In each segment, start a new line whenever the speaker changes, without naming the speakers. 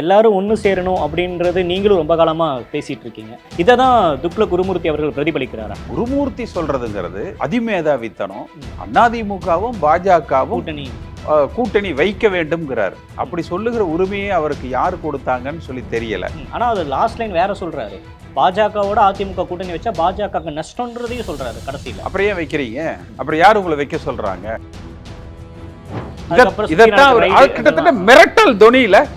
எல்லாரும் ஒன்று சேரணும் அப்படின்றது நீங்களும் ரொம்ப காலமா பேசிட்டு இருக்கீங்க. இதை தான் துக்ள குருமூர்த்தி அவர்கள் பிரதிபலிக்கிறாரா?
குருமூர்த்தி சொல்றதுங்கிறது அதிமேதாவித்தனம். அதிமுகவும் பாஜகவும் கூட்டணி வைக்க வேண்டும்ங்கிறாரு. அப்படி சொல்லுகிற உரிமையை அவருக்கு யார் கொடுத்தாங்கன்னு சொல்லி தெரியல.
ஆனா அது லாஸ்ட் லைன் வேற சொல்றாரு. பாஜகவோட அதிமுக கூட்டணி வச்சா பாஜக நஷ்டம்ன்றதையும் சொல்றாரு கடைசியில்.
அப்புறம் ஏன் வைக்கிறீங்க? அப்புறம் யார் உங்களை வைக்க சொல்றாங்க? இதத்தான் கிட்டத்தட்ட மிரட்டல் தொனியில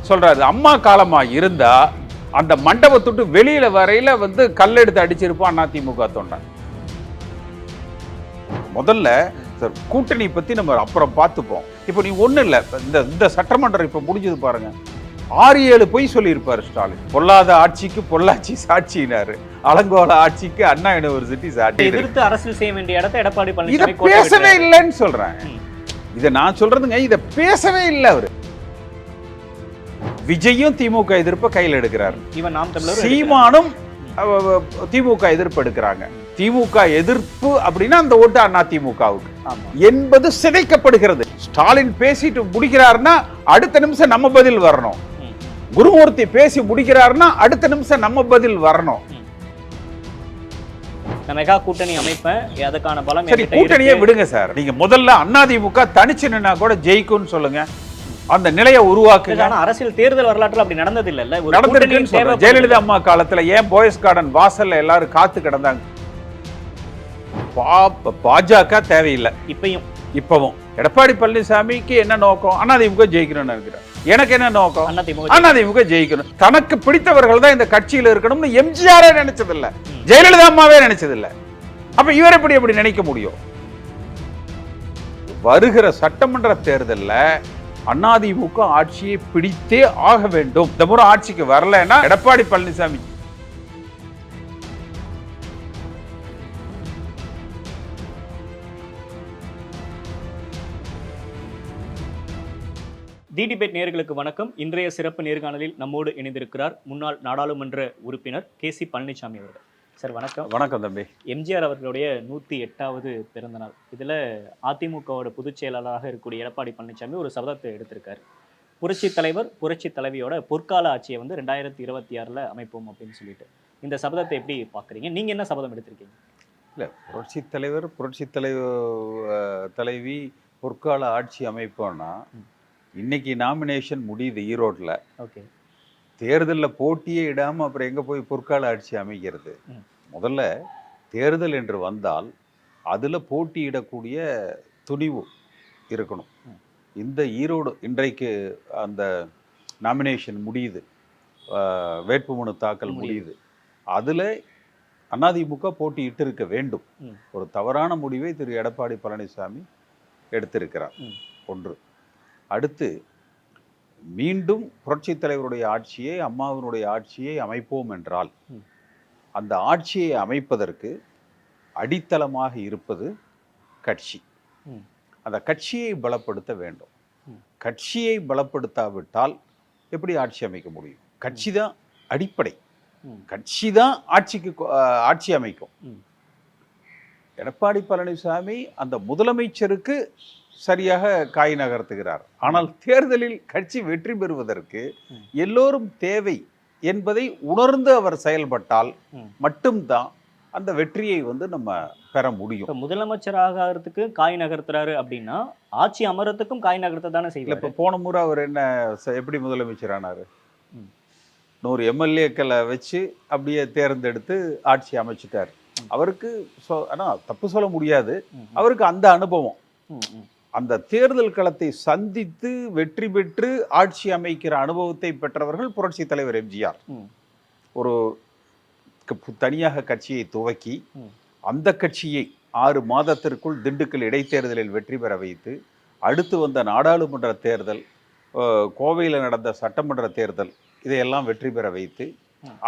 சொல்றாரு. அம்மா காலமா இருந்தா அந்த மண்டபத்துட்டு வெளியில வரையில கல்லெடுத்து அடிச்சிருப்பான் அதிமுக தொண்டன். முதல்ல கூட்டணி பத்தி நம்ம அப்புறம் பார்த்துப்போம். இப்போ நீ ஒண்ணு இல்ல, இந்த சட்டமன்றம் இப்ப முடிஞ்சது பாருங்க. 6-7 பொய் சொல்லியிருப்பாரு ஸ்டாலின். பொல்லாத ஆட்சிக்கு பொள்ளாச்சி சாட்சினாரு, அலங்கோல ஆட்சிக்கு அண்ணா யூனிவர்சிட்டி சாட்சி.
எதிர்த்து அரசியல் செய்ய வேண்டிய இடத்தை எடப்பாடி பழனிசாமி
இதை பேசவே இல்லைன்னு சொல்றேன். இதை நான் சொல்றதுங்க, இதை பேசவே இல்லை அவரு. விஜயும் திமுக எதிர்ப்பை கையில் எடுக்கிறார். சீமானும் திமுக எதிர்ப்பு எடுக்கிறாங்க. திமுக எதிர்ப்பு அப்படின்னா அந்த ஓட்டு அண்ணா திமுகவுக்கு என்பது சிதைக்கப்படுகிறது. ஸ்டாலின் பேசிட்டு முடிக்கிறாருன்னா அடுத்த நிமிஷம் நம்ம பதில் வரணும். குருமூர்த்தி பேசி முடிக்கிறாருன்னா அடுத்த நிமிஷம் நம்ம பதில் வரணும்.
மெகா கூட்டணி அமைப்பேன், அதுக்கான பலம்.
சரி, கூட்டணியே விடுங்க சார். நீங்க முதல்ல அதிமுக தனிச்சு நின்னா கூட ஜெயிக்கும்னு சொல்லுங்க. அந்த நிலையை உருவாக்குங்க.
அரசியல் தேர்தல் வரலாற்றில் அப்படி நடந்தது இல்ல.
நடந்திருக்குன்னு சொல்றேன். ஜெயலலிதா அம்மா காலத்துல ஏன் போயஸ் கார்டன் வாசல்ல எல்லாரும் காத்து கிடந்தாங்க? பாஜக தேவையில்லை. இப்பவும் எடப்பாடி பழனிசாமிக்கு என்ன நோக்கம்? அதிமுக ஜெயிக்கணும்னு நினைக்கிறார். எனக்கு என்ன நோக்கம்? அதிமுக ஜெயிக்கணும். தனக்கு பிடித்தவர்கள் தான் இந்த கட்சியில் இருக்கணும்னு எம்ஜிஆரே நினைச்சதில்லை, ஜெயலலிதா அம்மாவே நினைச்சதில்லை. அப்ப இவர் எப்படி நினைக்க முடியும்? வருகிற சட்டமன்ற தேர்தலில் அதிமுக ஆட்சியை பிடித்தே ஆக வேண்டும். இந்த முறை ஆட்சிக்கு வரலன்னா எடப்பாடி பழனிசாமி
டிடிபேட் நேயர்களுக்கு வணக்கம். இன்றைய சிறப்பு நேர்காணலில் நம்மோடு இணைந்திருக்கிறார் முன்னாள் நாடாளுமன்ற உறுப்பினர் கே.சி. பழனிசாமி அவர்கள். சார் வணக்கம்.
வணக்கம் தம்பி.
எம்ஜிஆர் அவர்களுடைய 108வது பிறந்த நாள். இதில் அதிமுகவோட பொதுச் செயலாளராக இருக்கக்கூடிய எடப்பாடி பழனிசாமி ஒரு சபதத்தை எடுத்திருக்காரு. புரட்சி தலைவர் புரட்சி தலைவியோட பொற்கால ஆட்சியை 2026 அமைப்போம் அப்படின்னு சொல்லிட்டு இந்த சபதத்தை எப்படி பார்க்குறீங்க? நீங்கள் என்ன சபதம் எடுத்திருக்கீங்க?
இல்லை, புரட்சி தலைவர் புரட்சி தலைவி பொற்கால ஆட்சி அமைப்போம்னா இன்னைக்கு நாமினேஷன் முடியுது ஈரோட்டில்.
ஓகே,
தேர்தலில் போட்டியே இடாமல் அப்புறம் எங்கே போய் பொற்கால ஆட்சி அமைக்கிறது? முதல்ல தேர்தல் என்று வந்தால் அதில் போட்டியிடக்கூடிய துணிவு இருக்கணும். இந்த ஈரோடு இன்றைக்கு அந்த நாமினேஷன் முடியுது, வேட்புமனு தாக்கல் முடியுது. அதில் அதிமுக போட்டியிட்டு இருக்க வேண்டும். ஒரு தவறான முடிவை திரு எடப்பாடி பழனிசாமி எடுத்திருக்கிறார். ஒன்று. அடுத்து, மீண்டும் புரட்சி தலைவருடைய ஆட்சியை, அம்மாவினுடைய ஆட்சியை அமைப்போம் என்றால் அந்த ஆட்சியை அமைப்பதற்கு அடித்தளமாக இருப்பது கட்சி. அந்த கட்சியை பலப்படுத்த வேண்டும். கட்சியை பலப்படுத்தாவிட்டால் எப்படி ஆட்சி அமைக்க முடியும்? கட்சி தான் அடிப்படை. கட்சி தான் ஆட்சி அமைக்கும். எடப்பாடி பழனிசாமி அந்த முதலமைச்சருக்கு சரியாக காய் நகர்த்துகிறார். ஆனால் தேர்தலில் கட்சி வெற்றி பெறுவதற்கு எல்லோரும் தேவை என்பதை உணர்ந்து அவர் செயல்பட்டால் மட்டும்தான் அந்த வெற்றியை நம்ம பெற முடியும்.
முதலமைச்சராகிறதுக்கு காய் நகர்த்துறாரு அப்படின்னா ஆட்சி அமரத்துக்கும் காய் நகர்த்த தானே செய்யல.
இப்போ போன முறை அவர் எப்படி முதலமைச்சர் ஆனாரு? 100 எம்எல்ஏக்களை வச்சு அப்படியே தேர்ந்தெடுத்து ஆட்சி அமைச்சிட்டார். அவருக்கு ஆனால் தப்பு சொல்ல முடியாது, அவருக்கு அந்த அனுபவம், அந்த தேர்தல் களத்தை சந்தித்து வெற்றி பெற்று ஆட்சி அமைக்கிற அனுபவத்தை பெற்றவர்கள் புரட்சி தலைவர் எம்ஜிஆர். ஒரு தனியாக கட்சியை துவக்கி அந்த கட்சியை 6 மாதத்திற்குள் திண்டுக்கல் இடைத்தேர்தலில் வெற்றி பெற வைத்து, அடுத்து வந்த நாடாளுமன்ற தேர்தல், கோவையில் நடந்த சட்டமன்ற தேர்தல், இதையெல்லாம் வெற்றி பெற வைத்து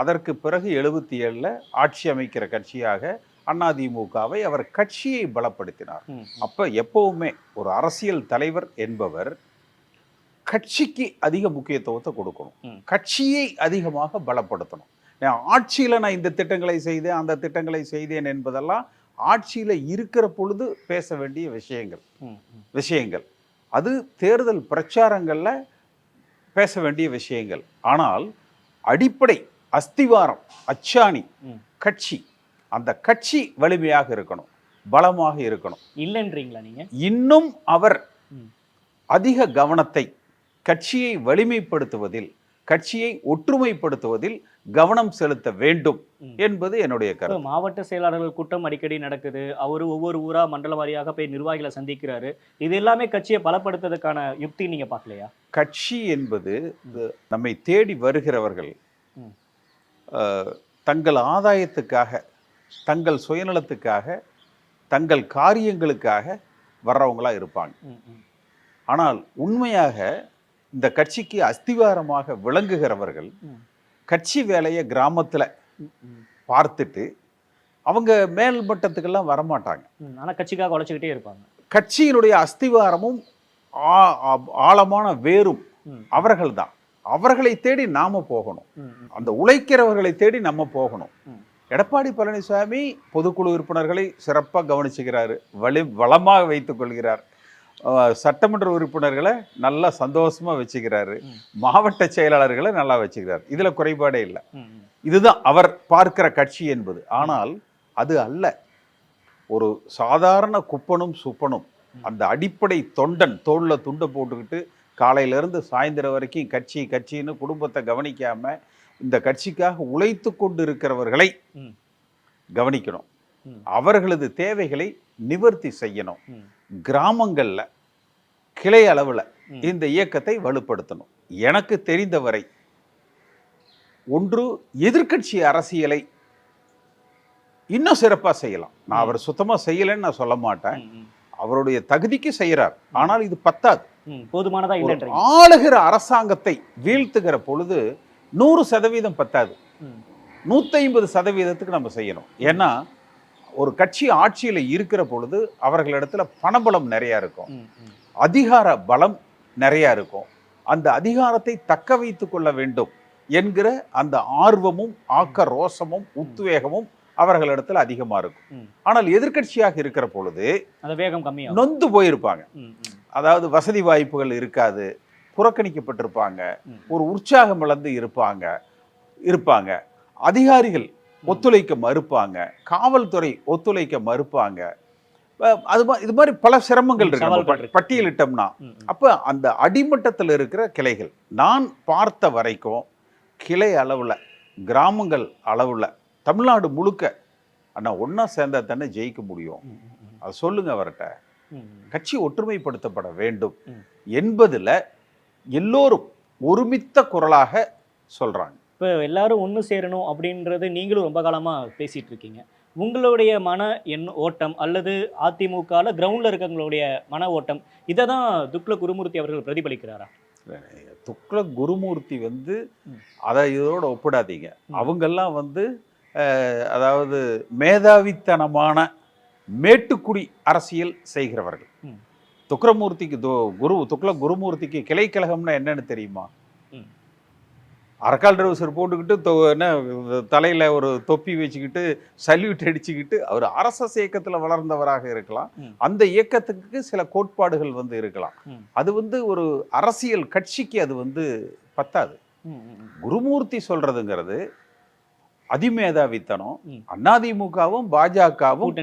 அதற்கு பிறகு 77 ஆட்சி அமைக்கிற கட்சியாக அதிமுகவை அவர் கட்சியை பலப்படுத்தினார். அப்ப எப்பவுமே ஒரு அரசியல் தலைவர் என்பவர் கட்சிக்கு அதிக முக்கியத்துவத்தை கொடுக்கணும், கட்சியை அதிகமாக பலப்படுத்தணும். ஆட்சியில நான் இந்த திட்டங்களை செய்தேன், அந்த திட்டங்களை செய்தேன் என்பதெல்லாம் ஆட்சியில இருக்கிற பொழுது பேச வேண்டிய விஷயங்கள். அது தேர்தல் பிரச்சாரங்கள்ல பேச வேண்டிய விஷயங்கள். ஆனால் அடிப்படை அஸ்திவாரம் அச்சாணி கட்சி, அந்த கட்சி வலிமையாக இருக்கணும், பலமாக இருக்கணும்.
இல்லைன்றீங்களா நீங்க?
இன்னும் அவர் அதிக கவனத்தை கட்சியை வலிமைப்படுத்துவதில், கட்சியை ஒற்றுமைப்படுத்துவதில் கவனம் செலுத்த வேண்டும் என்பது என்னுடைய கருத்து.
மாவட்ட செயலாளர்கள் கூட்டம் அடிக்கடி நடக்குது. அவரு ஒவ்வொரு ஊரா மண்டல வாரியாக போய் நிர்வாகிகளை சந்திக்கிறாரு. இது எல்லாமே கட்சியை பலப்படுத்துறதுக்கான யுக்தி நீங்க பார்க்கலையா?
கட்சி என்பது நம்மை தேடி வருகிறவர்கள் தங்கள் ஆதாயத்துக்காக, தங்கள் சுயநலத்துக்காக, தங்கள் காரியங்களுக்காக வர்றவங்களா இருப்பாங்க. ஆனால் உண்மையாக இந்த கட்சிக்கு அஸ்திவாரமாக விளங்குகிறவர்கள் கட்சி வேலையை கிராமத்தில் பார்த்துட்டு அவங்க மேல் மட்டத்துக்கெல்லாம் வரமாட்டாங்க.
ஆனால் கட்சிக்காக உழைச்சிக்கிட்டே இருப்பாங்க.
கட்சியினுடைய அஸ்திவாரமும் ஆழமான வேரும் அவர்கள் தான். அவர்களை தேடி நாம போகணும், அந்த உழைக்கிறவர்களை தேடி நம்ம போகணும். எடப்பாடி பழனிசாமி பொதுக்குழு உறுப்பினர்களை சிறப்பாக கவனிச்சுக்கிறாரு, வளமாக வைத்துக் கொள்கிறார். சட்டமன்ற உறுப்பினர்களை நல்லா சந்தோஷமா வச்சுக்கிறாரு, மாவட்ட செயலாளர்களை நல்லா வச்சுக்கிறார். இதுல குறைபாடே இல்லை. இதுதான் அவர் பார்க்கிற கட்சி என்பது. ஆனால் அது அல்ல. ஒரு சாதாரண குப்பனும் சுப்பனும், அந்த அடிப்படை தொண்டன் தோல்ல துண்டை போட்டுக்கிட்டு காலையிலிருந்து சாயந்தரம் வரைக்கும் கட்சி கட்சின்னு குடும்பத்தை கவனிக்காம இந்த கட்சிக்காக உழைத்து கொண்டு இருக்கிறவர்களை கவனிக்கணும், அவர்களது தேவைகளை நிவர்த்தி செய்யணும். கிராமங்கள்ல கிளை அளவுல இந்த இயக்கத்தை வலுப்படுத்தணும். எனக்கு தெரிந்தவரை ஒன்று எதிர்க்கட்சி அரசியலை இன்னும் சிறப்பா செய்யலாம். நான் அவர் சுத்தமா செய்யலைன்னு நான் சொல்ல மாட்டேன், அவருடைய தகுதிக்கு செய்யறார். ஆனால் இது பத்தாது,
போதுமானதா இல்லை.
ஆளுகிற அரசாங்கத்தை வீழ்த்துகிற பொழுது 100% பத்தாது, 150% நம்ம செய்யணும். ஏன்னா ஒரு கட்சி ஆட்சியில் இருக்கிற பொழுது அவர்களிடத்துல பணபலம் நிறைய இருக்கும், அதிகார பலம் நிறைய இருக்கும். அந்த அதிகாரத்தை தக்க வைத்துக் கொள்ள வேண்டும் என்கிற அந்த ஆர்வமும் ஆக்கரோசமும் உத்வேகமும் அவர்களிடத்துல அதிகமா இருக்கும். ஆனால் எதிர்க்கட்சியாக இருக்கிற பொழுது
வேகம் கம்மியா
நொந்து போயிருப்பாங்க. அதாவது வசதி வாய்ப்புகள் இருக்காது, புறக்கணிக்கப்பட்டிருப்பாங்க, ஒரு உற்சாகம் இழந்து இருப்பாங்க. அதிகாரிகள் ஒத்துழைக்க மறுப்பாங்க, காவல்துறை ஒத்துழைக்க மறுப்பாங்க. இது மாதிரி பல சிரமங்கள் இருக்கு பட்டியலிட்டோம்னா. அப்ப அந்த அடிமட்டத்தில் இருக்கிற கிளைகள், நான் பார்த்த வரைக்கும் கிளை அளவுல, கிராமங்கள் அளவுல, தமிழ்நாடு முழுக்க அண்ணா ஒன்னா சேர்ந்தா தானே ஜெயிக்க முடியும். அது சொல்லுங்க அவர்கிட்ட. கட்சி ஒற்றுமைப்படுத்தப்பட வேண்டும் என்பதுல எல்லோரும் ஒருமித்த குரலாக சொல்றாங்க.
இப்போ எல்லாரும் ஒன்று சேரணும் அப்படின்றது நீங்களும் ரொம்ப காலமாக பேசிகிட்டு இருக்கீங்க. உங்களுடைய மன ஓட்டம் அல்லது அதிமுகவில் கிரவுண்டில் இருக்கவங்களுடைய மன ஓட்டம், இதை தான் துக்ளக் குருமூர்த்தி அவர்கள் பிரதிபலிக்கிறாரா?
துக்ளக் குருமூர்த்தி அதை இதோட ஒப்பிடாதீங்க. அவங்கெல்லாம் அதாவது மேதாவித்தனமான மேட்டுக்குடி அரசியல் செய்கிறவர்கள். துக்ளக் குருமூர்த்திக்கு கிளைக்கழகம்னா என்னன்னு தெரியுமா? அரக்கால் ட்ரௌசர் போட்டுக்கிட்டு தலையில் ஒரு தொப்பி வச்சுக்கிட்டு சல்யூட் அடிச்சுக்கிட்டு அவர் RSS இயக்கத்தில் வளர்ந்தவராக இருக்கலாம். அந்த இயக்கத்துக்கு சில கோட்பாடுகள் இருக்கலாம். அது ஒரு அரசியல் கட்சிக்கு அது பத்தாது. குருமூர்த்தி சொல்றதுங்கிறது அதிமேதாவித்தனம். அதிமுகவும் பாஜகவும்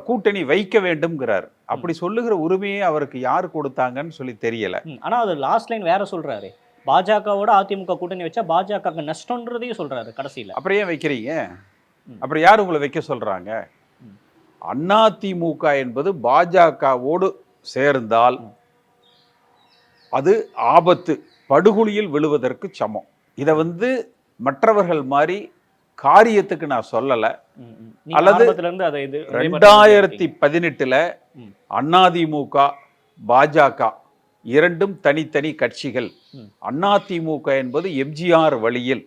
கூட்டணி வைக்க வேண்டும்ங்கிறார். அப்படி சொல்லுகிற உரிமையை அவருக்கு யார் கொடுத்தாங்கன்னு சொல்லி தெரியல.
ஆனா அது லாஸ்ட் லைன் வேற சொல்றாரு, பாஜகவோட அதிமுக கூட்டணி வச்சா பாஜக நஷ்டம்ன்றதையும் சொல்றாரு கடைசியில்.
அப்புறம் ஏன் வைக்கிறீங்க? அப்புறம் யார் உங்களை வைக்க சொல்றாங்க? அதிமுக என்பது பாஜகவோடு சேர்ந்தால் அது ஆபத்து, படுகொலியில் விழுவதற்கு சமம். இதை மற்றவர்கள் மாதிரி காரியத்துக்கு நான் சொல்லல. அல்லது 2018 அதிமுக பாஜக இரண்டும் தனித்தனி கட்சிகள். அதிமுக என்பது எம்ஜிஆர் வழியில்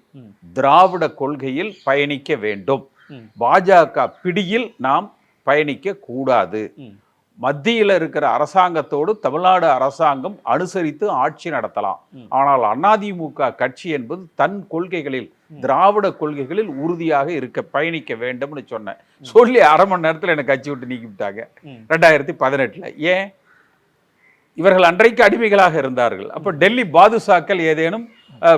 திராவிட கொள்கையில் பயணிக்க வேண்டும், பாஜக பிடியில் நாம் பயணிக்க கூடாது. மத்தியில் இருக்கிற அரசாங்கத்தோடு தமிழ்நாடு அரசாங்கம் அனுசரித்து ஆட்சி நடத்தலாம். ஆனால் அதிமுக கட்சி என்பது தன் கொள்கைகளில், திராவிட கொள்கைகளில் உறுதியாக பயணிக்க வேண்டும்னு சொன்னேன். சொல்லி அரை மணி நேரத்தில் எனக்கு கட்சி விட்டு நீக்கி விட்டாங்க 2018. ஏன்? இவர்கள் அன்றைக்கு அடிமைகளாக இருந்தார்கள். அப்ப டெல்லி பாதுஷாக்கள் ஏதேனும்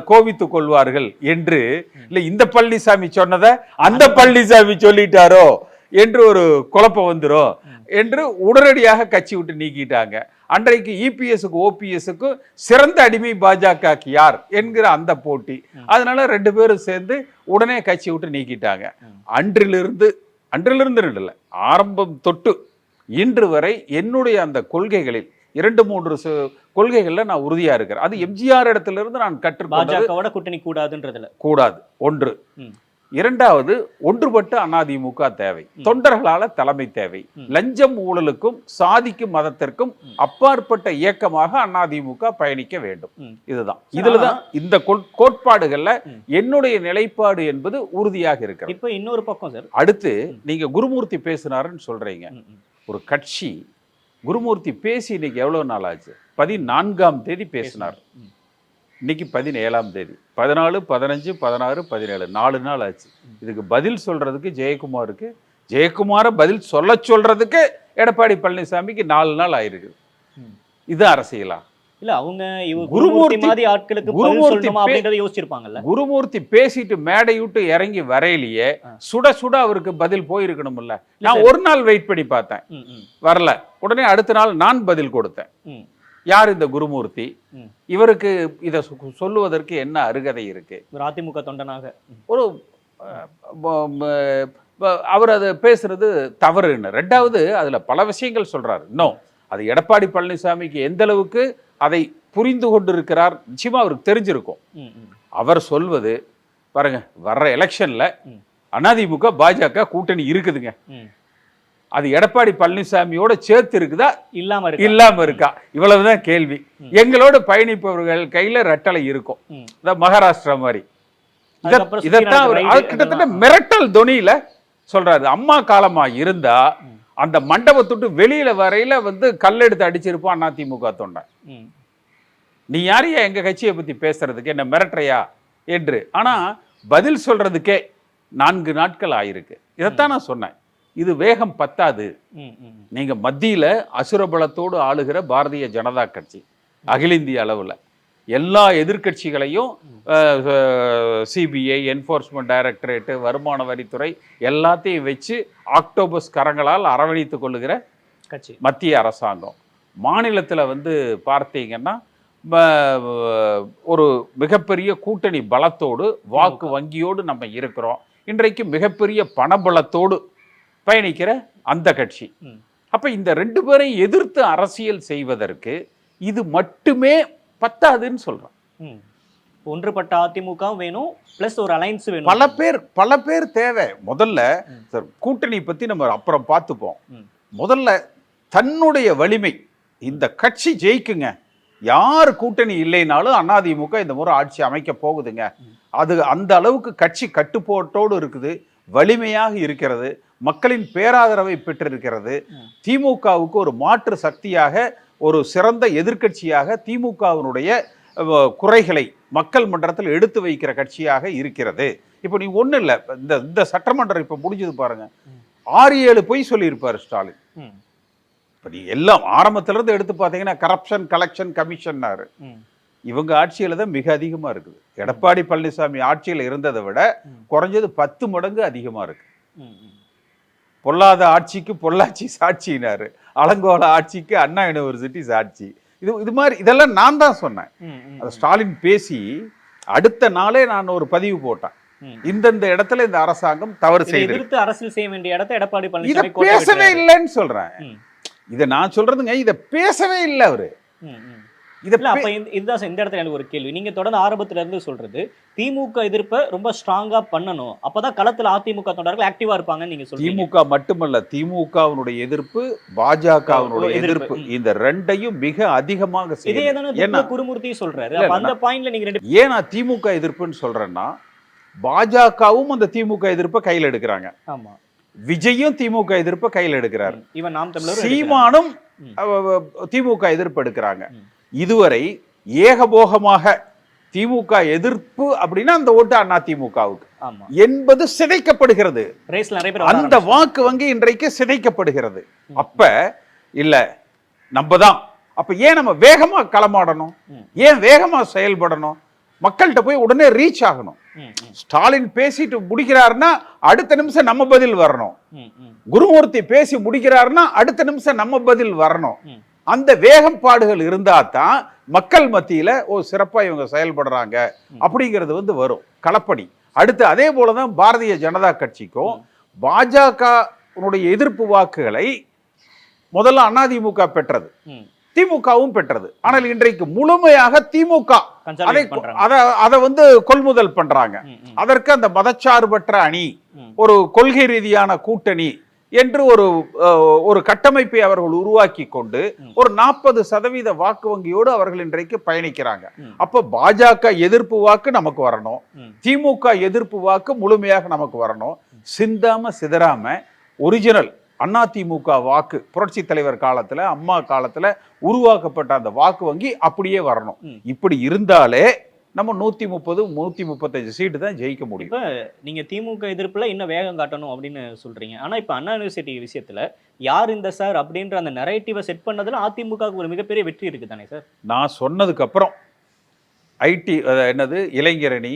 கோபித்துக் கொள்வார்கள் என்று இல்ல இந்த பழனிசாமி சொன்னதை அந்த பழனிசாமி சொல்லிட்டாரோ என்று ஒரு குழப்பம் வந்துரும் என்று உடனடியாக கட்சி விட்டு நீக்கிட்டாங்க. அன்றைக்கு இபிஎஸ்க்கு ஓபிஎஸ்க்கு சிறந்த அடிமை பாஜக யார் என்கிற அந்த போட்டி. அதனால 2 பேரும் சேர்ந்து உடனே கட்சி விட்டு நீக்கிட்டாங்க. அன்றிலிருந்து இல்ல, ஆரம்பம் தொட்டு இன்று வரை என்னுடைய அந்த கொள்கைகளில் 2-3 கொள்கைகள்ல நான் உறுதியா இருக்கிறேன். அது எம்ஜிஆர் இடத்துல இருந்து நான் கற்றுக்கொண்டது.
பாஜகவோட கூட்டணி கூடாதுன்றதுல
கூடாது ஒன்று. இரண்டாவது, ஒன்றுபட்ட அதிமுக தேவை, தொண்டர்களால தலைமை தேவை, லஞ்சம் ஊழலுக்கும் சாதிக்கும் மதத்திற்கும் அப்பாற்பட்ட இயக்கமாக அதிமுக பயணிக்க வேண்டும். இதுதான் இதுலதான் இந்த கோட்பாடுகள்ல என்னுடைய நிலைப்பாடு என்பது உறுதியாக இருக்கிறது.
இப்ப இன்னொரு பக்கம் சார்,
அடுத்து நீங்க குருமூர்த்தி பேசினாருன்னு சொல்றீங்க. ஒரு கட்சி குருமூர்த்தி பேசி இன்னைக்கு எவ்வளவு நாள் ஆச்சு? 14ஆம் தேதி பேசினார். இன்னைக்கு 17ஆம் தேதி, 14, 15, 16, 17 4 நாள் ஆச்சு. இதுக்கு பதில் சொல்றதுக்கு ஜெயக்குமார பதில் சொல்றதுக்கு எடப்பாடி பழனிசாமிக்கு 4 நாள் ஆயிருக்கு. இது அரசியலா?
இல்ல அவங்க குருமூர்த்தி மாதிரி ஆட்களுக்கு அப்படின்றத யோசிச்சிருப்பாங்கல்ல.
குருமூர்த்தி பேசிட்டு மேடை விட்டு இறங்கி வரையிலேயே சுட சுட அவருக்கு பதில் போயிருக்கணும்ல. நான் ஒரு நாள் வெயிட் பண்ணி பார்த்தேன், வரல. உடனே அடுத்த நாள் நான் பதில் கொடுத்தேன். யார் இந்த குருமூர்த்தி? இவருக்கு இதை சொல்லுவதற்கு என்ன அருகதை இருக்கு?
ஒரு அதிமுக தொண்டனாக
ஒரு அவர் அதை பேசுறது தவறுன்னு. ரெண்டாவது, அதுல பல விஷயங்கள் சொல்றாரு. இன்னும் அது எடப்பாடி பழனிசாமிக்கு எந்த அளவுக்கு அதை புரிந்து கொண்டிருக்கிறார் நிச்சயமா அவருக்கு தெரிஞ்சிருக்கும். அவர் சொல்வது பாருங்க, வர்ற எலெக்ஷன்ல அதிமுக பாஜக கூட்டணி இருக்குதுங்க. அது எடப்பாடி பழனிசாமியோட சேர்த்து இருக்குதா இல்லாம இருக்கா? இவ்வளவுதான் கேள்வி. எங்களோட பயணிப்பவர்கள் கையில ரெட்டலை இருக்கும், மகாராஷ்டிரா மாதிரி. இதத்தான் கிட்டத்தட்ட மிரட்டல் தொனியில சொல்றாரு. அம்மா காலமா இருந்தா அந்த மண்டபத்துட்டு வெளியில வரையில கல்லெடுத்து அடிச்சிருப்பான் அதிமுக தொண்டன். நீ யாரையா எங்க கட்சியை பத்தி பேசுறதுக்கு, என்ன மிரட்டுறையா என்று. ஆனா பதில் சொல்றதுக்கே 4 நாட்கள் ஆயிருக்கு. இதைத்தான் நான் சொன்னேன். இது வேகம் பத்தாது. நீங்க மத்தியில அசுரபலத்தோடு ஆளுகிற பாரதிய ஜனதா கட்சி, அகில இந்திய அளவுல எல்லா எதிர்கட்சிகளையும் சிபிஐ, என்ஃபோர்ஸ்மெண்ட் டைரக்டரேட், வருமான வரித்துறை எல்லாத்தையும் வச்சு ஆக்டோபஸ் கரங்களால் அரவணைத்துக் கொள்ளுகிற கட்சி மத்திய அரசாங்கம். மாநிலத்தில் பார்த்தீங்கன்னா ஒரு மிகப்பெரிய கூட்டணி பலத்தோடு, வாக்கு வங்கியோடு நம்ம இருக்கிறோம். இன்றைக்கு மிகப்பெரிய பணபலத்தோடு பயணிக்கிற அந்த கட்சி. அப்ப இந்த 2 பேரையும் எதிர்த்து அரசியல் செய்வதற்கு இது மட்டுமே பத்தாதுன்னு சொல்றேன்.
ஒன்றுபட்ட அதிமுக வேணும், பிளஸ் ஒரு அலைன்ஸ் வேணும்.
பல பேர் தேவை. முதல்ல சார் கூட்டணி பத்தி நம்ம அப்புறம் பார்த்துப்போம். முதல்ல தன்னுடைய வலிமை, இந்த கட்சி ஜெயிக்குங்க, யார் கூட்டணி இல்லைனாலும் அதிமுக இந்த முறை ஆட்சி அமைக்க போகுதுங்க. அது அந்த அளவுக்கு கட்சி கட்டுப்பாட்டோடு இருக்குது, வலிமையாக இருக்கிறது, மக்களின் பேராதரவை பெற்றிருக்கிறது. திமுகவுக்கு ஒரு மாற்று சக்தியாக, ஒரு சிறந்த எதிர்கட்சியாக திமுகவினுடைய குறைகளை மக்கள் மன்றத்தில் எடுத்து வைக்கிற கட்சியாக இருக்கிறது. இப்போ நீ ஒன்றும் இல்லை, இந்த சட்டமன்றம் இப்போ முடிஞ்சது பாருங்க, 6-7 பொய் சொல்லியிருப்பார் ஸ்டாலின். இப்போ நீ எல்லாம் ஆரம்பத்திலிருந்து எடுத்து பார்த்தீங்கன்னா கரப்ஷன், கலெக்ஷன், கமிஷன்னாரு. இவங்க ஆட்சியில் தான் மிக அதிகமாக இருக்குது. எடப்பாடி பழனிசாமி ஆட்சியில் இருந்ததை விட குறைஞ்சது 10 மடங்கு அதிகமாக இருக்கு. பொல்லாத ஆட்சிக்கு பொள்ளாச்சி சாட்சினாரு, அலங்கோல ஆட்சிக்கு அண்ணா யூனிவர்சிட்டி சாட்சி. இது மாதிரி இதெல்லாம் நான் தான் சொன்னேன். ஸ்டாலின் பேசி அடுத்த நாளே நான் ஒரு பதிவு போட்டேன், இந்தந்த இடத்துல இந்த அரசாங்கம் தவறு செய்து
அரசியல் செய்ய வேண்டிய இடத்த எடப்பாடி பழனிசாமி
பேசவே இல்லைன்னு சொல்றேன். இதை நான் சொல்றதுங்க, இதை பேசவே இல்லை அவரு.
இதுதான் இந்த இடத்துல எனக்கு ஒரு கேள்வி. நீங்க தொடர்ந்து ஆரம்பத்துல இருந்து சொல்றது திமுக எதிர்ப்பை ரொம்ப ஸ்ட்ராங்கா பண்ணணும், அப்பதான் களத்துல அதிமுக தொண்டர்கள் ஆக்டிவா இருப்பாங்க நீங்க சொல்றீங்க.
திமுக மட்டுமல்ல, திமுகவினுடைய எதிர்ப்பு, பாஜகவினுடைய எதிர்ப்பு, இந்த ரெண்டையும் மிக அதிகமாக
குருமூர்த்தி சொல்றாரு. அந்த பாயிண்ட்ல நீங்க
ஏன் நான் திமுக எதிர்ப்புன்னு சொல்றேன்னா, பாஜகவும் அந்த திமுக எதிர்ப்பை கையில் எடுக்கிறாங்க. ஆமா, விஜயும் திமுக எதிர்ப்பை கையில் எடுக்கிறார்.
இவன் நாம் தமிழர்
சீமானும் திமுக எதிர்ப்பு எடுக்கிறாங்க. இதுவரை ஏகபோகமாக திமுக எதிர்ப்பு அப்படின்னா அந்த ஓட்டு அண்ணா திமுகவுக்கு என்பது சிதைக்கப்படுகிறது. அந்த வாக்கு வங்கி இன்றைக்கு சிதைக்கப்படுகிறது. அப்ப இல்ல நம்ம தான் அப்ப ஏன் நம்ம வேகமா களமாடணும், ஏன் வேகமா செயல்படணும், மக்கள்கிட்ட போய் உடனே ரீச் ஆகணும். ஸ்டாலின் பேசிட்டு முடிக்கிறாருன்னா அடுத்த நிமிஷம் நம்ம பதில் வரணும். குருமூர்த்தி பேசி முடிக்கிறாருன்னா அடுத்த நிமிஷம் நம்ம பதில் வரணும். அந்த வேகப்பாடுகள் இருந்தா தான் மக்கள் மத்தியில சிறப்பா இவங்க செயல்படுறாங்க அப்படிங்கிறது வரும் களப்படி. அடுத்து அதே போலதான் பாரதிய ஜனதா கட்சிக்கும் பாஜக எதிர்ப்பு வாக்குகளை முதல்ல அதிமுக பெற்றது, திமுகவும் பெற்றது. ஆனால் இன்றைக்கு முழுமையாக திமுக அதை கொள்முதல் பண்றாங்க. அதற்கு அந்த மதச்சார்பற்ற அணி, ஒரு கொள்கை ரீதியான கூட்டணி என்று ஒரு கட்டமைப்பை அவர்கள் உருவாக்கி கொண்டு ஒரு 40% வாக்கு வங்கியோடு அவர்கள் இன்றைக்கு பயணிக்கிறாங்க. அப்ப பாஜக எதிர்ப்பு வாக்கு நமக்கு வரணும், திமுக எதிர்ப்பு வாக்கு முழுமையாக நமக்கு வரணும். சிந்தாம சிதறாம ஒரிஜினல் அதிமுக வாக்கு புரட்சி தலைவர் காலத்துல, அம்மா காலத்துல உருவாக்கப்பட்ட அந்த வாக்கு வங்கி அப்படியே வரணும். இப்படி இருந்தாலே நம்ம 130 135 சீட்டு தான் ஜெயிக்க முடியும்.
இப்ப நீங்க திமுக எதிர்ப்புல இன்னும் வேகம் காட்டணும் அப்படின்னு சொல்றீங்க. ஆனா இப்ப அண்ணா யூனிவர்சிட்டி விஷயத்துல யார் இந்த சார் அப்படின்ற அந்த நரேட்டிவை செட் பண்ணதுல அதிமுகவுக்கு ஒரு மிகப்பெரிய வெற்றி இருக்கு தானே சார்?
நான் சொன்னதுக்கு அப்புறம் ஐடி என்னது இளைஞர் அணி,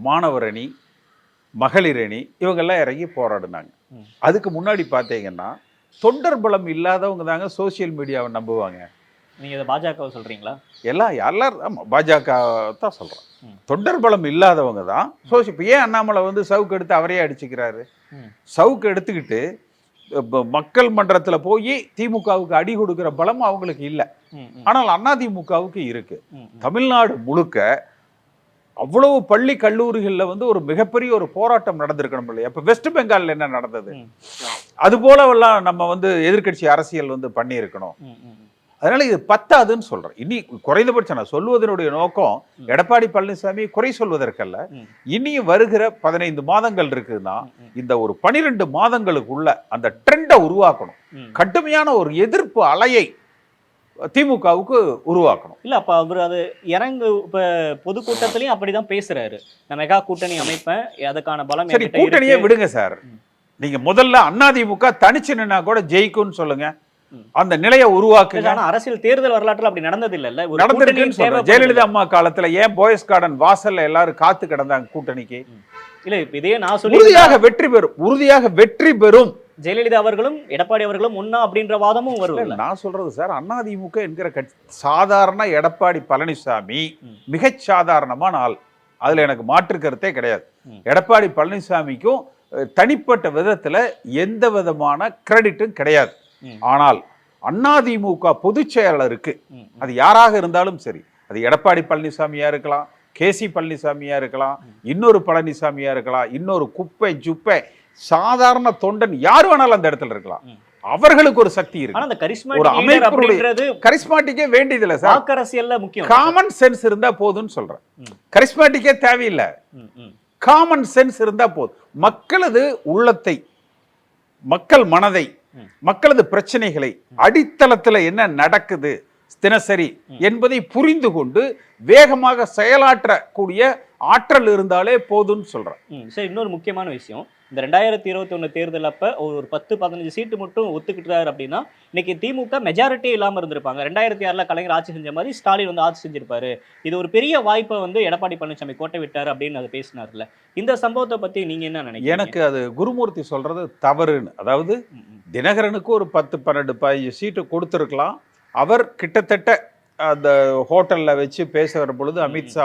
மாணவர் அணி, மகளிர் அணி இவங்கெல்லாம் இறங்கி போராடினாங்க. அதுக்கு முன்னாடி பார்த்தீங்கன்னா தொண்டர் பலம் இல்லாதவங்க தாங்க சோசியல் மீடியாவை நம்புவாங்க.
நீங்க இதை பாஜகவை சொல்றீங்களா?
எல்லாரும் பாஜக தான் சொல்றேன். தொண்டர் பலம் இல்லாதவங்க தான் இப்போ ஏன் அண்ணாமலை சவுக்கு எடுத்து அவரே அடிச்சுக்கிறாரு? சவுக்கு எடுத்துக்கிட்டு மக்கள் மன்றத்துல போய் திமுகவுக்கு அடி கொடுக்கிற பலம் அவங்களுக்கு இல்லை. ஆனால் அதிமுகவுக்கு இருக்கு. தமிழ்நாடு முழுக்க அவ்வளவு பள்ளி கல்லூரிகள்ல ஒரு மிகப்பெரிய ஒரு போராட்டம் நடந்திருக்கணும் இல்லையா? இப்ப வெஸ்ட் பெங்கால்ல என்ன நடந்தது, அது போலவெல்லாம் நம்ம எதிர்கட்சி அரசியல் பண்ணி இருக்கணும். அதனால இது பத்தாதுன்னு சொல்றேன். இனி குறைந்தபட்சம் நான் சொல்வதனுடைய நோக்கம் எடப்பாடி பழனிசாமி குறை சொல்வதற்கல்ல. இனியும் வருகிற 15 மாதங்கள் இருக்குன்னா இந்த ஒரு 12 மாதங்களுக்குள்ள அந்த ட்ரெண்டை உருவாக்கணும். கடுமையான ஒரு எதிர்ப்பு அலையை திமுகவுக்கு உருவாக்கணும்.
இல்ல அப்ப அவர் அது இப்ப பொதுக்கூட்டத்திலையும் அப்படிதான் பேசுறாரு. நான் மெகா கூட்டணி அமைப்பேன், அதுக்கான பலம்.
சரி, கூட்டணியே விடுங்க சார். நீங்க முதல்ல அதிமுக தனிச்சு நின்னா கூட ஜெயிக்கும்னு சொல்லுங்க. அந்த நிலையை உருவாக்குங்க.
அரசியல் தேர்தல் வரலாற்றுல அப்படி நடந்தது இல்ல.
நடந்திருக்குன்னு சொல்றேன். ஜெயலலிதா அம்மா காலத்துல ஏன் போயஸ் கார்டன் வாசல்ல எல்லாரும் காத்து கிடந்தாங்க கூட்டணிக்கு?
இல்ல இப்ப இதே நான் சொல்லி
உறுதியாக வெற்றி பெறும்
ஜெயலலிதா அவர்களும் எடப்பாடி அவர்களும் ஒன்னா அப்படின்ற வாதமும் வரும்.
நான் சொல்றது சார், அதிமுக என்கிற கட்சி சாதாரண எடப்பாடி பழனிசாமி மிகச் சாதாரணமான ஆள், அதுல எனக்கு மாற்று கருத்தே கிடையாது. எடப்பாடி பழனிசாமிக்கும் தனிப்பட்ட விதத்துல எந்த விதமான கிரெடிட்டும் கிடையாது. ஆனால் அதிமுக பொதுச் செயலாளருக்கு அது யாராக இருந்தாலும் சரி, அது எடப்பாடி பழனிசாமியா இருக்கலாம், கேசி பழனிசாமியா இருக்கலாம், இன்னொரு பழனிசாமியா இருக்கலாம், இன்னொரு குப்பை ஜுப்பை சாதாரண தொண்டன் யார் வேணாலும் அந்த இடத்துல இருக்கலாம். அவர்களுக்கு ஒரு சக்தி இருக்கு. ஒரு அமைப்பு கரிஸ்மாட்டிக்கே வேண்டியது இல்ல சார்,
அரசியல்ல முக்கியம்.
காமன் சென்ஸ் இருந்தா போதும்னு சொல்றேன். கரிஸ்மாட்டிக்கே தேவையில்லை, காமன் சென்ஸ் இருந்தா போதும். மக்களது உள்ளத்தை, மக்கள் மனதை, மக்களது பிரச்சனைகளை, அடித்தளத்துல என்ன நடக்குது தினசரி என்பதை புரிந்து கொண்டு வேகமாக செயலாற்றக்கூடிய ஆற்றல் இருந்தாலே போதும்னு சொல்றேன்.
சரி, இன்னொரு முக்கியமான விஷயம், இந்த 2021 தேர்தல் அப்ப ஒரு 10-15 சீட்டு மட்டும் ஒத்துக்கிட்டாரு அப்படின்னா இன்னைக்கு திமுக மெஜாரிட்டி இல்லாம இருந்திருப்பாங்க. 2006ல கலைஞர் ஆட்சி செஞ்ச மாதிரி ஸ்டாலின் ஆட்சி செஞ்சிருப்பாரு. இது ஒரு பெரிய வாய்ப்பை எடப்பாடி பழனிசாமி கோட்டை விட்டாரு அப்படின்னு அதை பேசினார்ல. இந்த சம்பவத்தை பத்தி நீங்க என்ன நினைக்கிறீங்க?
எனக்கு அது குருமூர்த்தி சொல்றது தவறுன்னு. அதாவது தினகரனுக்கு ஒரு 10-12-15 சீட்டு கொடுத்துருக்கலாம். அவர் கிட்டத்தட்ட அந்த ஹோட்டல்ல வச்சு பேசுகிற பொழுது அமித்ஷா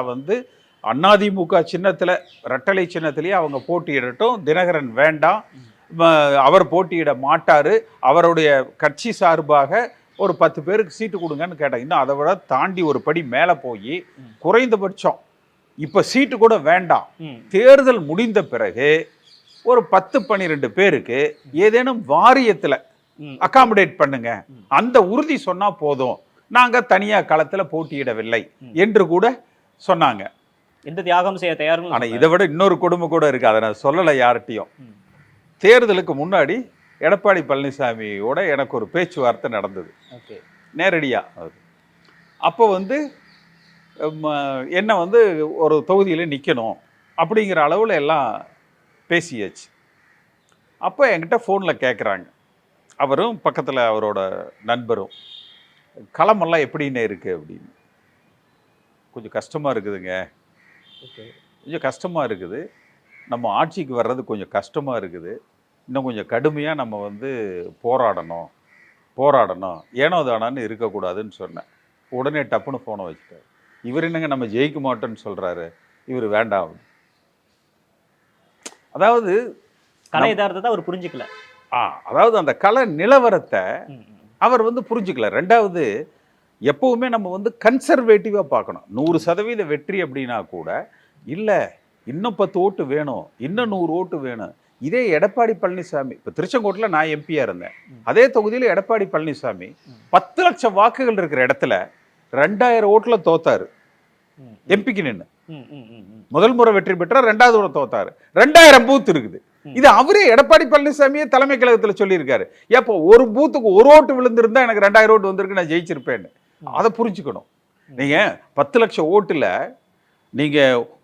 அதிமுக சின்னத்துல, ரெட்டலை சின்னத்திலேயே அவங்க போட்டியிடட்டும், தினகரன் வேண்டாம், அவர் போட்டியிட மாட்டாரு, அவருடைய கட்சி சார்பாக ஒரு 10 பேருக்கு சீட்டு கொடுங்கன்னு கேட்டாங்க. இன்னும் அதை விட தாண்டி ஒரு படி மேல போய் குறைந்தபட்சம் இப்ப சீட்டு கூட வேண்டாம், தேர்தல் முடிந்த பிறகு ஒரு 10-12 பேருக்கு ஏதேனும் வாரியத்துல அகாமடேட் பண்ணுங்க, அந்த உறுதி சொன்னா போதும், நாங்க தனியா களத்துல போட்டியிடவில்லை என்று கூட சொன்னாங்க.
எந்த தியாகம் செய்ய தயார்.
ஆனா இதை விட இன்னொரு கொடுமை கூட இருக்கு, அதை நான் சொல்லலை யார்கிட்டையும். தேர்தலுக்கு முன்னாடி எடப்பாடி பழனிசாமியோட எனக்கு ஒரு பேச்சுவார்த்தை நடந்தது நேரடியா. அப்போ என்ன ஒரு தொகுதியில நிக்கணும் அப்படிங்கிற அளவுல எல்லாம் பேசியாச்சு. அப்போ என்கிட்ட ஃபோன்ல கேட்குறாங்க, அவரும் பக்கத்துல அவரோட நண்பரும், களமெல்லாம் எப்படின்னு இருக்கு அப்படின்னு. கொஞ்சம் கஷ்டமா இருக்குதுங்க, கொஞ்சம் கஷ்டமா இருக்குது. நம்ம ஆட்சிக்கு வர்றது கொஞ்சம் கஷ்டமா இருக்குது. இன்னும் கொஞ்சம் கடுமையாக நம்ம வந்து போராடணும், ஏனோ தானான்னு இருக்கக்கூடாதுன்னு சொன்னேன். உடனே டப்புன்னு ஃபோனை வச்சுட்டார். இவர் என்னங்க நம்ம ஜெயிக்க மாட்டோன்னு சொல்றாரு, இவர் வேண்டாம். அதாவது
கலை யதார்த்தத்தை அவர் புரிஞ்சுக்கல.
அதாவது அந்த கலை நிலவரத்தை அவர் வந்து புரிஞ்சுக்கல. ரெண்டாவது, எப்பவுமே நம்ம வந்து கன்சர்வேட்டிவாக பார்க்கணும். 100% வெற்றி அப்படின்னா கூட இல்லை, இன்னும் 10 ஓட்டு வேணும், இன்னும் 100 ஓட்டு வேணும். இதே எடப்பாடி பழனிசாமி, இப்போ திருச்செங்கோட்டில் நான் எம்பியாக இருந்தேன், அதே தொகுதியில் எடப்பாடி பழனிசாமி 10 லட்சம் வாக்குகள் இருக்கிற இடத்துல 2000 ஓட்டில் தோத்தாரு. எம்பிக்கு நின்று முதல் முறை வெற்றி பெற்றார், 2வது முறை தோத்தாரு. 2000 பூத் இருக்குது. இது அவரே எடப்பாடி பழனிசாமியே தலைமை கழகத்தில் சொல்லியிருக்காரு. ஏப்போ ஒரு பூத்துக்கு 1 ஓட்டு விழுந்திருந்தா எனக்கு 2000 ஓட்டு வந்திருக்கு, நான் ஜெயிச்சிருப்பேன்னு. அதை புரிஞ்சுக்கணும். நீங்க 10 லட்சம் ஓட்டுல நீங்க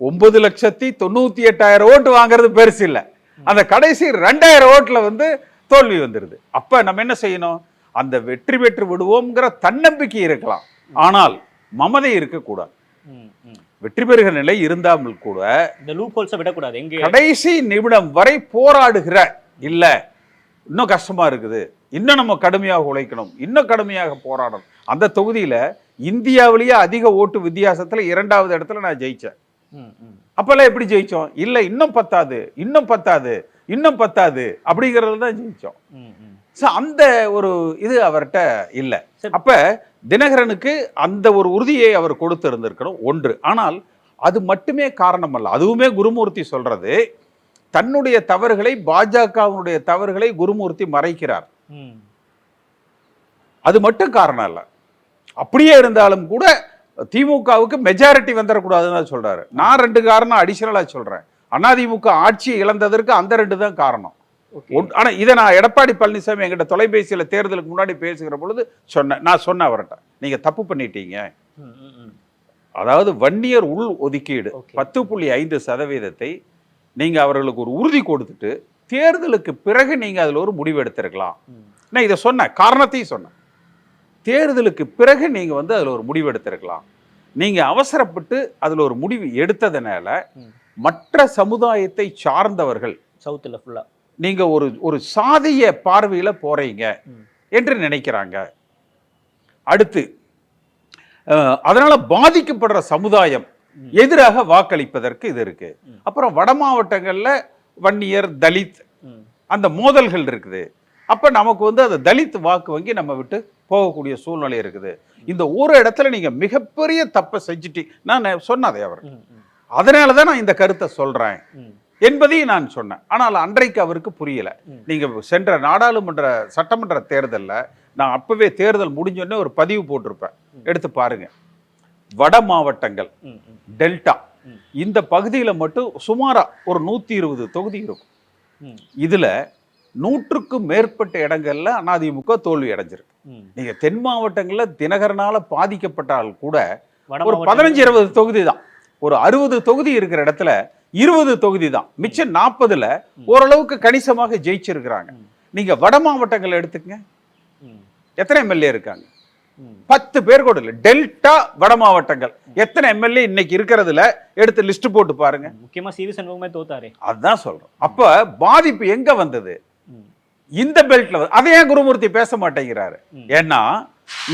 9,98,000 ஓட்டு வாங்குறது பெருசு இல்லை. அந்த கடைசி 2000 ஓட்டுல வந்து தோல்வி வந்துருது. அப்ப நம்ம என்ன செய்யணும்? அந்த வெற்றி பெற்று விடுவோம்ங்கிற தன்னம்பிக்கை இருக்கலாம், ஆனால் மமதை இருக்கக்கூடாது. வெற்றி பெறுகிற நிலை இருந்தாமல் கூட
இந்த லூப் ஹோல்ஸை விடக்கூடாது.
கடைசி நிமிடம் வரை போராடுகிற, இல்ல இன்னும் கஷ்டமா இருக்குது, இன்னும் நம்ம கடுமையாக உழைக்கணும், இன்னும் கடுமையாக போராடணும். அந்த தொகுதியில இந்தியாவிலேயே அதிக ஓட்டு வித்தியாசத்துல 2வது இடத்துல நான் ஜெயிச்சேன். அப்பெல்லாம் எப்படி ஜெயிச்சோம்? இல்ல இன்னும் பத்தாது, இன்னும் பத்தாது, இன்னும் பத்தாது அப்படிங்கறதுல தான் ஜெயிச்சோம். அந்த ஒரு இது அவர்கிட்ட இல்லை. அப்ப தினகரனுக்கு அந்த ஒரு உறுதியை அவர் கொடுத்து இருந்திருக்கணும் ஒன்று. ஆனால் அது மட்டுமே காரணம் அல்ல. அதுவுமே குருமூர்த்தி சொல்றது, தன்னுடைய தவறுகளை, பாஜகவினுடைய தவறுகளை குருமூர்த்தி மறைக்கிறார். அது மட்டும் காரணம் அல்ல. அப்படியே இருந்தாலும் கூட திமுகவுக்கு மெஜாரிட்டி வந்துடக்கூடாதுன்னு சொல்றாரு. நான் 2 காரணம் அடிஷனலா சொல்றேன். அதிமுக ஆட்சியை இழந்ததற்கு அந்த 2 தான் காரணம். ஆனா இதை நான் எடப்பாடி பழனிசாமி என்கிட்ட தொலைபேசியில தேர்தலுக்கு முன்னாடி பேசுகிற பொழுது நான் சொன்னேன் அவர்கிட்ட, நீங்க தப்பு பண்ணிட்டீங்க. அதாவது வன்னியர் உள் ஒதுக்கீடு 10.5% நீங்க அவர்களுக்கு ஒரு உறுதி கொடுத்துட்டு தேர்தலுக்கு பிறகு நீங்க அதுல ஒரு முடிவு எடுத்திருக்கலாம். நான் இதை சொன்ன காரணத்தையும் சொன்னேன். தேர்தலுக்கு பிறகு நீங்க வந்து அதுல ஒரு முடிவு எடுத்திருக்கலாம். நீங்க அவசரப்பட்டு அதுல ஒரு முடிவு எடுத்ததுனால மற்ற சமுதாயத்தை சார்ந்தவர்கள்
சவுத்துல ஃபுல்லா
நீங்க ஒரு சாதிய பார்வையில போறீங்க என்று நினைக்கிறாங்க. அடுத்து அதனால பாதிக்கப்படுற சமுதாயம் எதிராக வாக்களிப்பதற்கு இது இருக்கு. அப்புறம் வட மாவட்டங்கள்ல வன்னியர் தலித் அந்த மோதல்கள் இருக்குது. அப்ப நமக்கு வந்து அந்த தலித் வாக்கு வங்கி நம்ம விட்டு போகக்கூடிய சூழ்நிலை இருக்குது. இந்த ஒரு இடத்துல நீங்க மிகப்பெரிய தப்பை செஞ்சுட்டு நான் சொன்னதை அவர், அதனாலதான் நான் இந்த கருத்தை சொல்றேன் என்பதையும் நான் சொன்னேன். ஆனால் அன்றைக்கு அவருக்கு புரியல. நீங்க சென்ற நாடாளுமன்ற சட்டமன்ற தேர்தலில் நான் அப்பவே தேர்தல் முடிஞ்சோடனே ஒரு பதிவு போட்டிருப்பேன், எடுத்து பாருங்க. வட மாவட்டங்கள், டெல்டா இந்த பகுதியில மட்டும் சுமாரா ஒரு 120 தொகுதி இருக்கும். இதுல 100க்கும் மேற்பட்ட இடங்கள்ல அதிமுக தோல்வி அடைஞ்சிருக்கு. நீங்க தென் மாவட்டங்கள்ல தினகரனால பாதிக்கப்பட்டால் கூட ஒரு 15-20 தொகுதி தான். ஒரு 60 தொகுதி இருக்கிற இடத்துல 20 தொகுதி தான். மிச்சம் 40ல ஓரளவுக்கு கணிசமாக ஜெயிச்சிருக்கிறாங்க. நீங்க வட மாவட்டங்கள் எடுத்துக்கங்க, எத்தனை எம்எல்ஏ இருக்காங்க? 10 பேர் கூட இல்லை. டெல்டா வட மாவட்டங்கள் எத்தனை எம்எல்ஏ இன்னைக்கு இருக்கிறதுல எடுத்து லிஸ்ட் போட்டு பாருங்க.
முக்கியமா சிவி சண்முகமே தோத்தாரே.
அதுதான் சொல்றோம். அப்ப பாதிப்பு எங்க வந்தது? இந்த பெல்ட்ல. அதை ஏன் குருமூர்த்தி பேச மாட்டேங்கிறாரு? ஏன்னா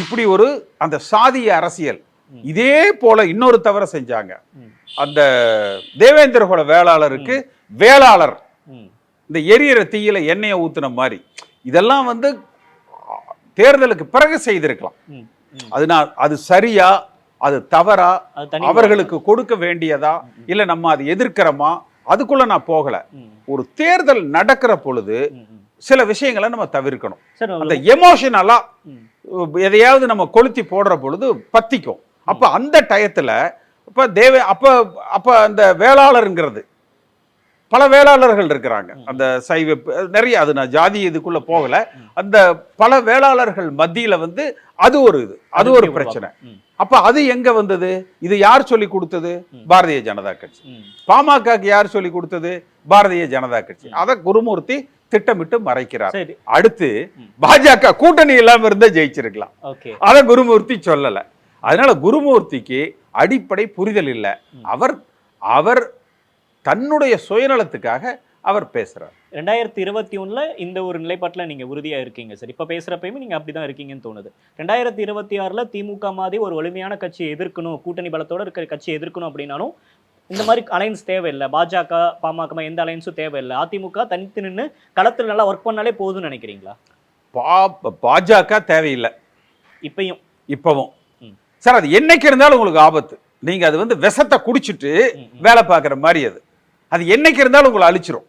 இப்படி ஒரு அந்த சாதிய அரசியல். இதே போல இன்னொரு தவற செஞ்சாங்க. அந்த தேவேந்திர குல வேளாளருக்கு வேளாளர் இந்த எரியற தீயில எண்ணெயை ஊத்துன மாதிரி இதெல்லாம் வந்து தேர்தலுக்கு பிறகு செய்திருக்கலாம். அது சரியா, அது தவறா, அவர்களுக்கு கொடுக்க வேண்டியதா, இல்ல நம்ம அதை எதிர்க்கிறோமா, அதுக்குள்ள நான் போகல. ஒரு தேர்தல் நடக்கிற பொழுது சில விஷயங்களை நம்ம தவிர்க்கணும். அந்த எமோஷனலா எதையாவது நம்ம கொளுத்தி போடுற பொழுது பத்திக்கும். அப்ப அந்த டயத்துல அப்ப அந்த வேளாளருங்கிறது பல வேளாளர்கள் இருக்கிறாங்க. அந்த சைவ நிறைய, அது நான் ஜாதி இதுக்குள்ள போகல. அந்த பல வேளாளர்கள் மத்தியில வந்து அது ஒரு பிரச்சனை. அப்ப அது எங்க வந்தது? இது யார் சொல்லி கொடுத்தது? பாரதிய ஜனதா கட்சி. பாமகக்கு யார் சொல்லி கொடுத்தது? பாரதிய ஜனதா கட்சி. அத குருமூர்த்தி திட்டமிட்டு மறைக்கிறார்.
சரி.
அடுத்து பாஜக கூட்டணி இல்லாம இருந்தா ஜெயிச்சிருக்கலாம்.
ஓகே.
அத குருமூர்த்தி சொல்லல. அதனால குருமூர்த்திக்கு அடிப்படை புரிதல் இல்லை. அவர் தன்னுடைய சுயநலத்துக்காக அவர் பேசுறார்.
2021ல இந்த ஒரு நிலைப்பாட்டில் நீங்க உறுதியா இருக்கீங்க சார். இப்ப பேசுறப்பயுமே நீங்க அப்படிதான் இருக்கீங்கன்னு தோணுது. 2026ல திமுக மாதிரி ஒரு வலிமையான கட்சியை எதிர்க்கணும், கூட்டணி பலத்தோட இருக்கிற கட்சியை எதிர்க்கணும் அப்படின்னாலும் இந்த மாதிரி அலைன்ஸ் தேவையில்லை. பாஜக பாமக எந்த அலைன்ஸும் தேவையில்லை. அதிமுக தனித்து நின்று களத்தில் நல்லா ஒர்க் பண்ணாலே போதும்னு நினைக்கிறீங்களா?
பாஜக தேவையில்லை இப்பவும். சார் அது என்னைக்கு இருந்தாலும் உங்களுக்கு ஆபத்து. நீங்க அது வந்து விஷத்தை குடிச்சிட்டு வேலை பார்க்குற மாதிரி அது என்னைக்கு இருந்தாலும் உங்களை அழிச்சிரும்.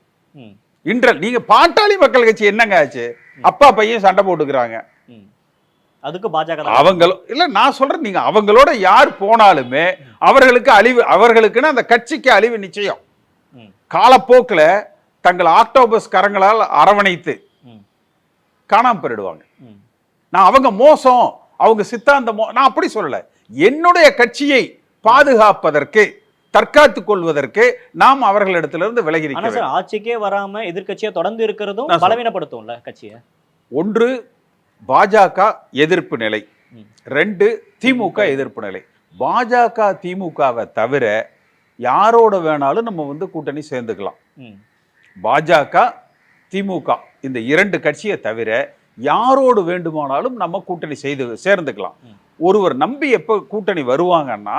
நீங்க பாட்டாளி மக்கள் கட்சி என்னங்க ஆச்சு? அப்பா பையன் சண்டை போட்டுக்கிறாங்க.
அதுக்கு பாஜக
அவங்களும் இல்ல, நான் சொல்றேன், நீங்க அவங்களோட யார் போனாலுமே அவர்களுக்கு அழிவு, அவர்களுக்குன்னு அந்த கட்சிக்கு அழிவு நிச்சயம். காலப்போக்கில் தங்கள் ஆக்டோபஸ் கரங்களால் அரவணைத்து காணாம போயிடுவாங்க. நான் அவங்க மோசம், அவங்க சித்தாந்தமோ நான் அப்படி சொல்லல. என்னுடைய கட்சியை பாதுகாப்பதற்கு, தற்காத்துக் கொள்வதற்கு நாம் அவர்களிடத்திலிருந்து விலகி இருக்கிறோம்.
ஆட்சிக்கே வராம எதிர்க்கட்சியை தொடர்ந்து இருக்கிறதும் பலவீனப்படுத்தும்ல கட்சியை. ஒன்று
பாஜக எதிர்ப்பு நிலை, 2 திமுக எதிர்ப்பு நிலை. பாஜக திமுகவை தவிர யாரோட வேணாலும் நம்ம வந்து கூட்டணி சேர்ந்துக்கலாம். பாஜக திமுக இந்த 2 கட்சியை தவிர யாரோடு வேண்டுமானாலும் நம்ம கூட்டணி சேர்ந்துக்கலாம். ஒருவர் நம்பி எப்போ கூட்டணி வருவாங்கன்னா,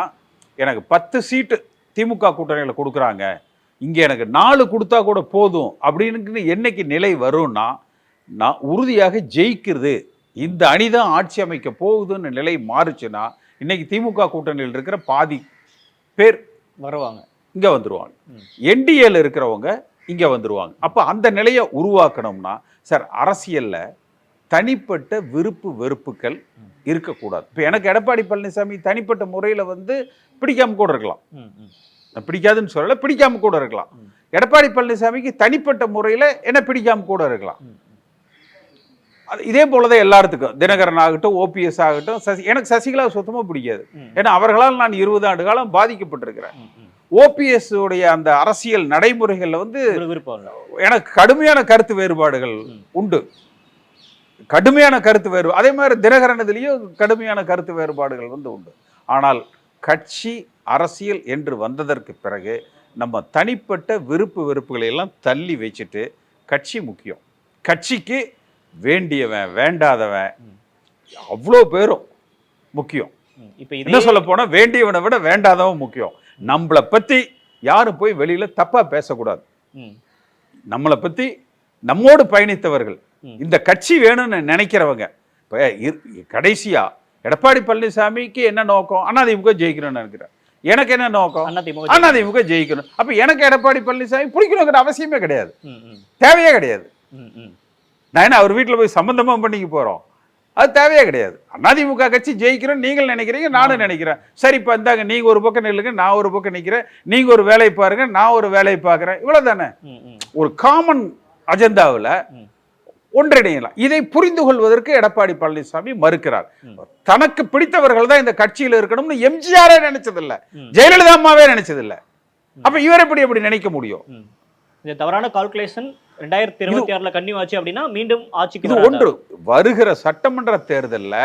எனக்கு 10 சீட்டு திமுக கூட்டணியில் கொடுக்குறாங்க, இங்கே எனக்கு 4 கொடுத்தா கூட போதும் அப்படின்னு என்னைக்கு நிலை வரும்னா, நான் உறுதியாக ஜெயிக்கிறது, இந்த அணிதான் ஆட்சி அமைக்க போகுதுன்னு நிலை மாறுச்சுன்னா, இன்னைக்கு திமுக கூட்டணியில் இருக்கிற பாதி பேர்
வருவாங்க,
இங்கே வந்துருவாங்க. என்டிஏல இருக்கிறவங்க இங்கே வந்துருவாங்க. அப்போ அந்த நிலையை உருவாக்கணும்னா சார், அரசியலில் தனிப்பட்ட விருப்பு வெறுப்புகள் இருக்கக்கூடாது. இப்போ எனக்கு எடப்பாடி பழனிசாமி தனிப்பட்ட முறையில் வந்து பிடிக்காம கூட இருக்கலாம், பிடிக்காதுன்னு சொல்லலை, பிடிக்காம கூட இருக்கலாம். எடப்பாடி பழனிசாமிக்கு தனிப்பட்ட முறையில் என்ன பிடிக்காம கூட இருக்கலாம். இதே போலதான் எல்லாத்துக்கும், தினகரன் ஆகட்டும், ஓபிஎஸ் ஆகட்டும், எனக்கு சசிகலா சுத்தமாக பிடிக்காது. ஏன்னா அவர்களால் நான் 20 ஆண்டு காலம் பாதிக்கப்பட்டிருக்கிறேன். ஓபிஎஸ் உடைய அந்த அரசியல் நடைமுறைகள்ல வந்து எனக்கு கடுமையான கருத்து வேறுபாடுகள் உண்டு, கடுமையான கருத்து வேறுபாடு. அதே மாதிரி தினகரனதுலேயும் கடுமையான கருத்து வேறுபாடுகள் வந்து உண்டு. ஆனால் கட்சி அரசியல் என்று வந்ததற்கு பிறகு நம்ம தனிப்பட்ட விருப்பு வெறுப்புகளை எல்லாம் தள்ளி வச்சுட்டு கட்சி முக்கியம். கட்சிக்கு வேண்டியவன் வேண்டாதவன் அவ்வளோ பேரும் முக்கியம். இப்போ என்ன சொல்ல போனா, வேண்டியவனை விட வேண்டாதவன் முக்கியம். நம்மளை பத்தி யாரும் போய் வெளியில தப்பா பேசக்கூடாது. நம்மளை பத்தி நம்மோடு பயணித்தவர்கள், இந்த கட்சி வேணும்னு நினைக்கிறவங்க. இப்போ கடைசியா எடப்பாடி பழனிசாமிக்கு என்ன நோக்கம்? அதிமுக ஜெயிக்கணும்னு நினைக்கிறேன். எனக்கு என்ன நோக்கம்? அதிமுக ஜெயிக்கணும். அப்ப எனக்கு எடப்பாடி பழனிசாமி பிடிக்கணுங்கிற அவசியமே கிடையாது, தேவையே கிடையாது. நான் என்ன அவர் வீட்டில் போய் சம்பந்தமா பண்ணிக்க போறோம்? அது தேவையே கிடையாது. அதிமுக கட்சி ஜெயிக்கிறோம் நீங்கள் நினைக்கிறீங்க, நானும் நினைக்கிறேன். சரி, இப்போ இந்தாங்க, நீங்க ஒரு பக்கம் நில்லுங்க, நான் ஒரு பக்கம் நிற்கிறேன், நீங்க ஒரு வேலையை பாருங்க, நான் ஒரு வேலையை பார்க்குறேன், இவ்வளவுதானே. ஒரு காமன் அஜெண்டாவில் ஒன்றிணையலாம். இதை புரிந்து கொள்வதற்கு எடப்பாடி பழனிசாமி மறுக்கிறார். தனக்கு பிடித்தவர்கள் தான் இந்த கட்சியில் இருக்கணும்னு எம்ஜிஆரே நினைச்சதில்லை, ஜெயலலிதா அம்மாவே நினைச்சதில்லை. அப்ப இவர் எப்படி நினைக்க முடியும்?
இந்த தவறான கால்குலேஷன் 2026ல கன்னியூ ஆச்சு அப்படின்னா மீண்டும் ஆட்சிக்கு
ஒன்று வருகிற சட்டமன்ற தேர்தலில்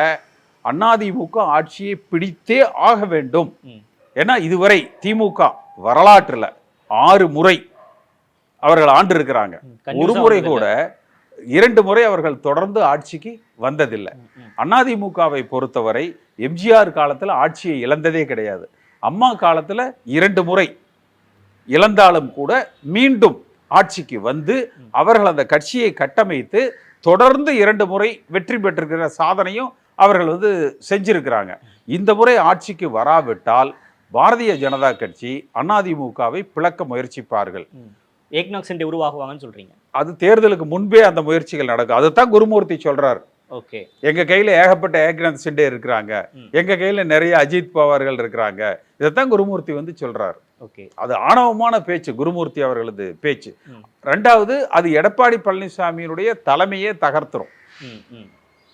அதிமுக ஆட்சியை பிடித்தே ஆக வேண்டும். ஏன்னா இதுவரை திமுக வரலாற்றில் 6 முறை அவர்கள் ஆண்டு இருக்கிறாங்க. ஒரு முறை கூட 2 முறை அவர்கள் தொடர்ந்து ஆட்சிக்கு வந்ததில்லை. அதிமுகவை பொறுத்தவரை எம்ஜிஆர் காலத்தில் ஆட்சியை இழந்ததே கிடையாது. அம்மா காலத்தில் 2 முறை இழந்தாலும் கூட மீண்டும் ஆட்சிக்கு வந்து அவர்கள் அந்த கட்சியை கட்டமைத்து தொடர்ந்து 2 முறை வெற்றி பெற்றிருக்கிற சாதனையும் அவர்கள் வந்து செஞ்சிருக்கிறாங்க. இந்த முறை ஆட்சிக்கு வராவிட்டால் பாரதிய ஜனதா கட்சி அதிமுகவை பிளக்க முயற்சிப்பார்கள்.
ஏக்நாத் சிண்டே உருவாகுவாங்கன்னு சொல்றீங்க? அது
தேர்தலுக்கு முன்பே அந்த முயற்சிகள் நடக்கும். அதுதான் குருமூர்த்தி சொல்றாரு.
ஓகே,
எங்க கையில ஏகப்பட்ட ஏக்நாத் சிண்டே இருக்கிறாங்க, எங்க கையில நிறைய அஜித் பவார்கள் இருக்கிறாங்க, இதைத்தான் குருமூர்த்தி வந்து சொல்றாரு.
ஓகே,
அது ஆணவமான பேச்சு, குருமூர்த்தி அவர்களது பேச்சு. 2வது, அது எடப்பாடி பழனிசாமியினுடைய தலைமையே தகர்த்துரும்.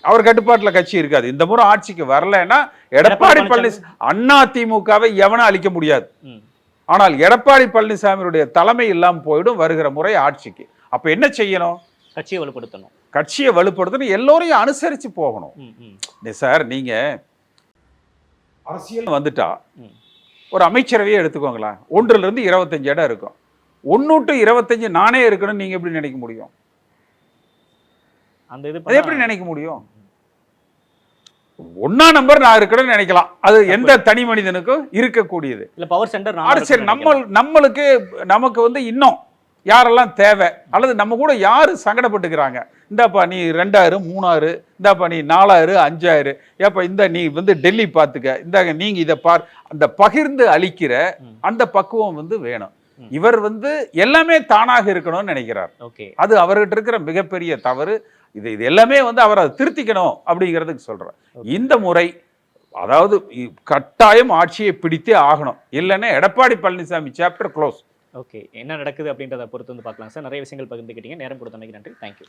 அவர் கட்டுப்பாட்டில் கட்சி இருக்காது. இந்த முறை ஆட்சிக்கு வரலன்னா எடப்பாடி பழனிசாமி அதிமுகவை எவனும் அழிக்க முடியாது. ஆனால் எடப்பாடி பழனிசாமியுடைய தலைமை இல்லாமல் போயிடும் வருகிற முறை ஆட்சிக்கு. அப்ப என்ன செய்யணும்?
கட்சியை வலுப்படுத்தணும்.
கட்சியை வலுப்படுத்தணும், எல்லோரையும் அனுசரித்து போகணும்.
ம், ம்,
சார் நீங்கள் அரசியல் வந்துட்டா
ம்.
ஒரு அமைச்சரவையே எடுத்துக்கோங்களேன், 1லிருந்து 25 இடம் இருக்கும். 1 to 25 நானே இருக்கணும்னு நீங்கள் எப்படி நினைக்க முடியும்?
அந்த இது
அது எப்படி நினைக்க முடியும்? 1ஆம் நம்பர் நான் இருக்கணும்னு நினைக்கலாம். அது எந்த தனி மனிதனுக்கும் இருக்கக்கூடியது.
இல்ல பவர் சென்டர்
சரி, நமக்கு வந்து இன்னும் யாரெல்லாம் தேவை, அல்லது நம்ம கூட யாரு சங்கடப்பட்டுக்கிறாங்க, இந்தாப்பா நீ 2000 3000, இந்தாப்பா நீ 4000 5000, ஏப்பா இந்த நீ வந்து டெல்லி பார்த்துக்க, இந்தாங்க நீங்க இதை பார், அந்த பகிர்ந்து அளிக்கிற அந்த பக்குவம் வந்து வேணும். இவர் வந்து எல்லாமே தானாக இருக்கணும்னு நினைக்கிறார். அது அவர்கிட்ட இருக்கிற மிகப்பெரிய தவறு. இது எல்லாமே வந்து அவர் அதை திருத்திக்கணும் அப்படிங்கிறதுக்கு சொல்றார். இந்த முறை அதாவது கட்டாயம் ஆட்சியை பிடித்தே ஆகணும், இல்லைன்னா Edappadi Palaniswami chapter close.
Okay, என்ன நடக்குது அப்படின்றத பொறுத்து வந்து பார்க்கலாம் சார். நிறைய விஷயங்கள் பகிர்ந்துக்கிட்டீங்க. நேரம் கொடுத்தமைக்கு நன்றி. தேங்க்யூ.